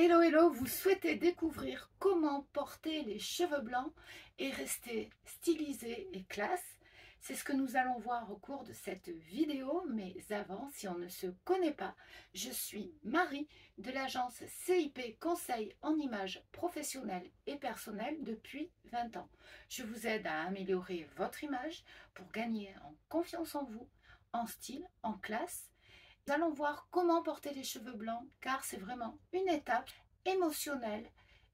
Hello hello, vous souhaitez découvrir comment porter les cheveux blancs et rester stylisé et classe? C'est ce que nous allons voir au cours de cette vidéo, mais avant, si on ne se connaît pas, je suis Marie de l'agence CIP Conseil en images professionnelles et personnelles depuis 20 ans. Je vous aide à améliorer votre image pour gagner en confiance en vous, en style, en classe. Nous allons voir comment porter les cheveux blancs car c'est vraiment une étape émotionnelle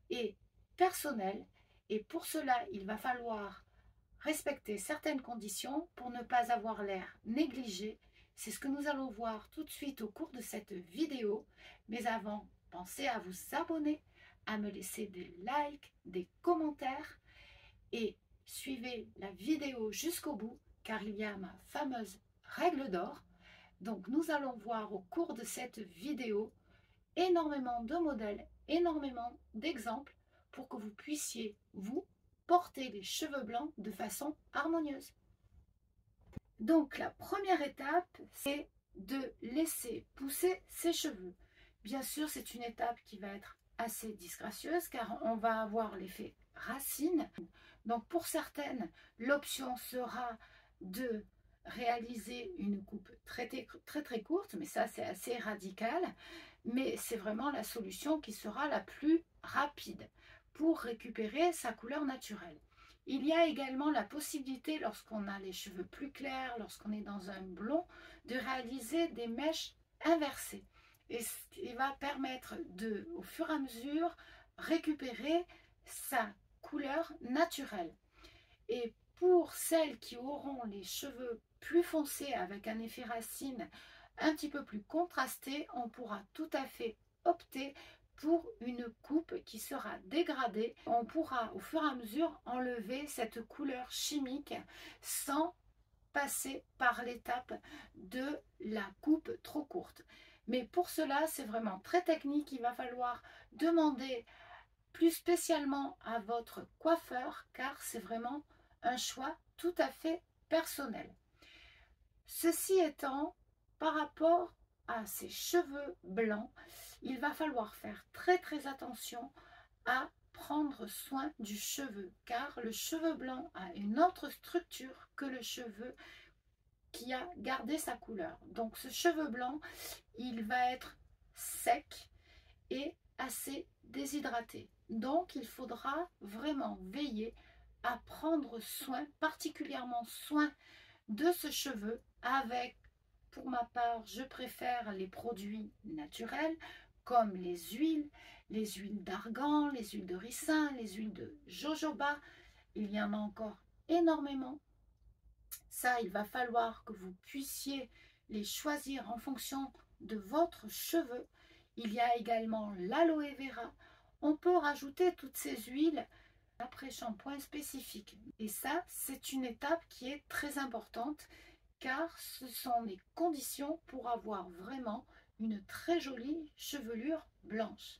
et personnelle et pour cela il va falloir respecter certaines conditions pour ne pas avoir l'air négligé. C'est ce que nous allons voir tout de suite au cours de cette vidéo. Mais avant, pensez à vous abonner, à me laisser des likes, des commentaires et suivez la vidéo jusqu'au bout car il y a ma fameuse règle d'or. Donc nous allons voir au cours de cette vidéo énormément de modèles, énormément d'exemples pour que vous puissiez, vous, porter les cheveux blancs de façon harmonieuse. Donc la première étape, c'est de laisser pousser ses cheveux. Bien sûr, c'est une étape qui va être assez disgracieuse car on va avoir l'effet racine. Donc pour certaines, l'option sera de réaliser une coupe très courte, mais ça c'est assez radical, mais c'est vraiment la solution qui sera la plus rapide pour récupérer sa couleur naturelle. Il y a également la possibilité, lorsqu'on a les cheveux plus clairs, lorsqu'on est dans un blond, de réaliser des mèches inversées. Et ce qui va permettre de, au fur et à mesure, récupérer sa couleur naturelle. Et pour celles qui auront les cheveux plus foncés avec un effet racine un petit peu plus contrasté, on pourra tout à fait opter pour une coupe qui sera dégradée. On pourra au fur et à mesure enlever cette couleur chimique sans passer par l'étape de la coupe trop courte. Mais pour cela, c'est vraiment très technique. Il va falloir demander plus spécialement à votre coiffeur car c'est vraiment un choix tout à fait personnel. Ceci étant, par rapport à ces cheveux blancs, il va falloir faire très attention à prendre soin du cheveu car le cheveu blanc a une autre structure que le cheveu qui a gardé sa couleur. Donc ce cheveu blanc, il va être sec et assez déshydraté. Donc il faudra vraiment veiller à prendre soin, particulièrement soin de ce cheveu avec, pour ma part, je préfère les produits naturels comme les huiles d'argan, les huiles de ricin, les huiles de jojoba. Il y en a encore énormément. Ça, il va falloir que vous puissiez les choisir en fonction de votre cheveu. Il y a également l'aloe vera. On peut rajouter toutes ces huiles après shampoing spécifique. Et ça, c'est une étape qui est très importante car ce sont les conditions pour avoir vraiment une très jolie chevelure blanche.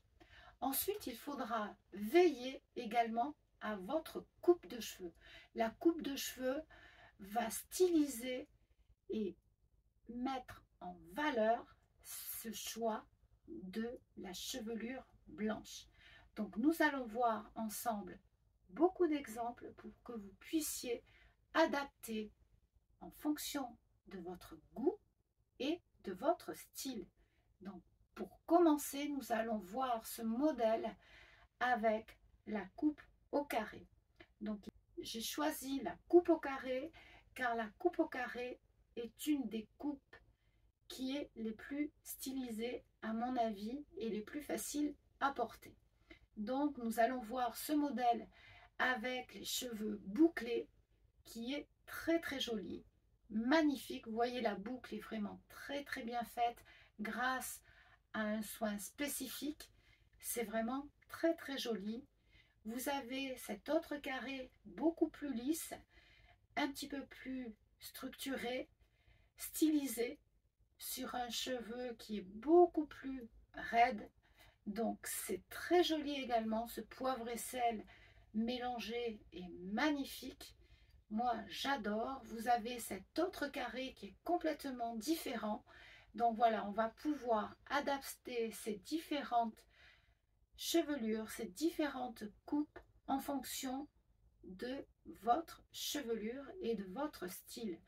Ensuite, il faudra veiller également à votre coupe de cheveux. La coupe de cheveux va styliser et mettre en valeur ce choix de la chevelure blanche. Donc nous allons voir ensemble beaucoup d'exemples pour que vous puissiez adapter en fonction de votre goût et de votre style. Donc pour commencer, nous allons voir ce modèle avec la coupe au carré. Donc j'ai choisi la coupe au carré car la coupe au carré est une des coupes qui est les plus stylisées à mon avis et les plus faciles à porter. Donc nous allons voir ce modèle avec les cheveux bouclés qui est très joli, magnifique. Vous voyez, la boucle est vraiment très bien faite grâce à un soin spécifique. C'est vraiment très joli. Vous avez cet autre carré beaucoup plus lisse, un petit peu plus structuré, stylisé sur un cheveu qui est beaucoup plus raide. Donc c'est très joli également. Ce poivre et sel mélangé est magnifique. Moi j'adore. Vous avez cet autre carré qui est complètement différent. Donc voilà, on va pouvoir adapter ces différentes chevelure, ces différentes coupes en fonction de votre chevelure et de votre style.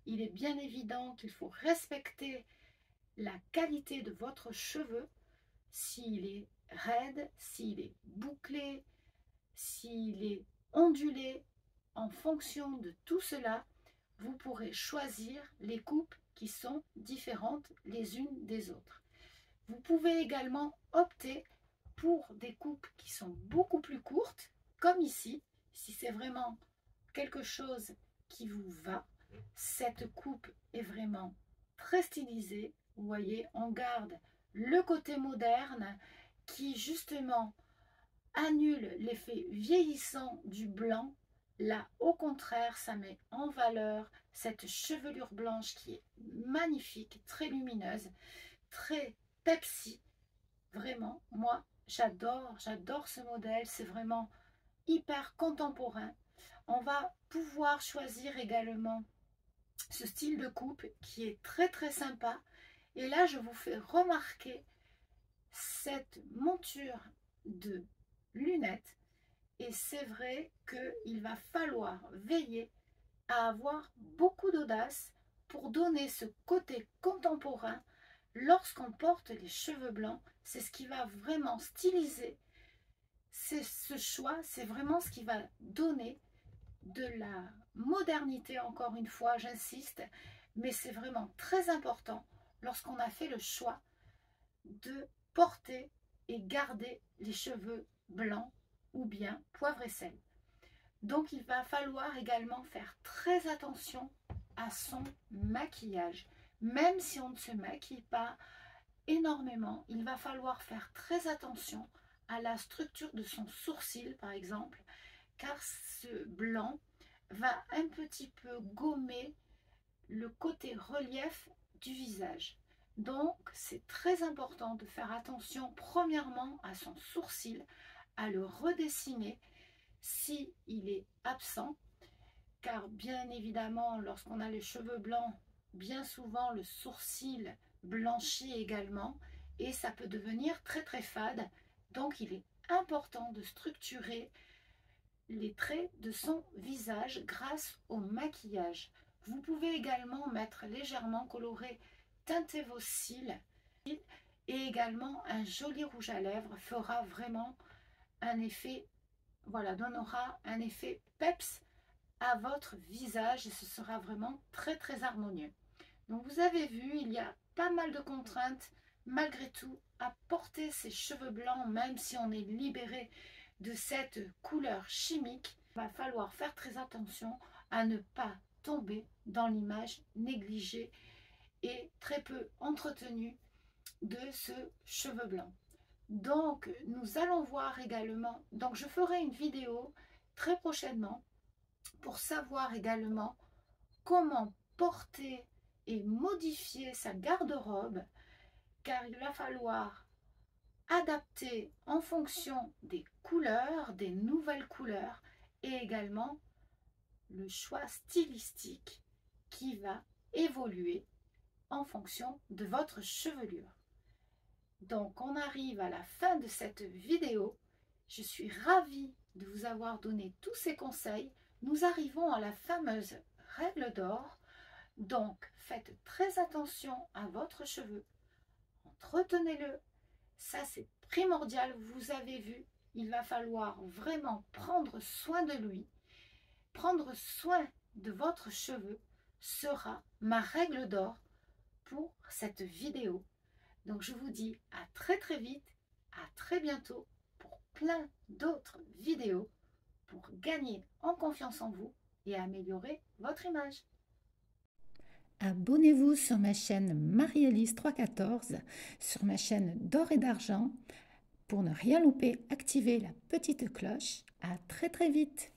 Il est bien évident qu'il faut respecter la qualité de votre cheveu, s'il est raide, s'il est bouclé, s'il est ondulé. En fonction de tout cela, vous pourrez choisir les coupes qui sont différentes les unes des autres. Vous pouvez également opter pour des coupes qui sont beaucoup plus courtes, comme ici. Si c'est vraiment quelque chose qui vous va, cette coupe est vraiment très stylisée. Vous voyez, on garde le côté moderne qui justement annule l'effet vieillissant du blanc. Là, au contraire, ça met en valeur cette chevelure blanche qui est magnifique, très lumineuse, très Pepsi. Vraiment, moi, j'adore ce modèle. C'est vraiment hyper contemporain. On va pouvoir choisir également ce style de coupe qui est très sympa. Et là, je vous fais remarquer cette monture de lunettes. Et c'est vrai qu'il va falloir veiller à avoir beaucoup d'audace pour donner ce côté contemporain lorsqu'on porte les cheveux blancs. C'est ce qui va vraiment styliser. C'est ce choix, c'est vraiment ce qui va donner de la modernité, encore une fois, j'insiste, mais c'est vraiment très important lorsqu'on a fait le choix de porter et garder les cheveux blancs ou bien poivre et sel. Donc il va falloir également faire très attention à son maquillage. Même si on ne se maquille pas énormément, il va falloir faire très attention à la structure de son sourcil par exemple, car ce blanc va un petit peu gommer le côté relief du visage. Donc c'est très important de faire attention premièrement à son sourcil, à le redessiner si il est absent, car bien évidemment lorsqu'on a les cheveux blancs, bien souvent le sourcil blanchit également et ça peut devenir très fade. Donc il est important de structurer les traits de son visage grâce au maquillage. Vous pouvez également mettre légèrement coloré, teinter vos cils et également un joli rouge à lèvres fera vraiment un effet, voilà, donnera un effet peps à votre visage et ce sera vraiment très harmonieux. Donc vous avez vu, il y a pas mal de contraintes malgré tout à porter ses cheveux blancs, même si on est libéré de cette couleur chimique. Il va falloir faire très attention à ne pas tomber dans l'image négligée et très peu entretenue de ce cheveu blanc. Donc nous allons voir également, donc je ferai une vidéo très prochainement pour savoir également comment porter et modifier sa garde-robe, car il va falloir adapter en fonction des couleurs, des nouvelles couleurs et également le choix stylistique qui va évoluer en fonction de votre chevelure. Donc on arrive à la fin de cette vidéo. Je suis ravie de vous avoir donné tous ces conseils. Nous arrivons à la fameuse règle d'or. Donc faites très attention à votre cheveu. Entretenez-le. Ça c'est primordial. Vous avez vu, il va falloir vraiment prendre soin de lui. Prendre soin de votre cheveu sera ma règle d'or pour cette vidéo. Donc je vous dis à très vite, à très bientôt pour plein d'autres vidéos pour gagner en confiance en vous et améliorer votre image. Abonnez-vous sur ma chaîne Marie-Élise 314, sur ma chaîne d'or et d'argent. Pour ne rien louper, activez la petite cloche. À très vite.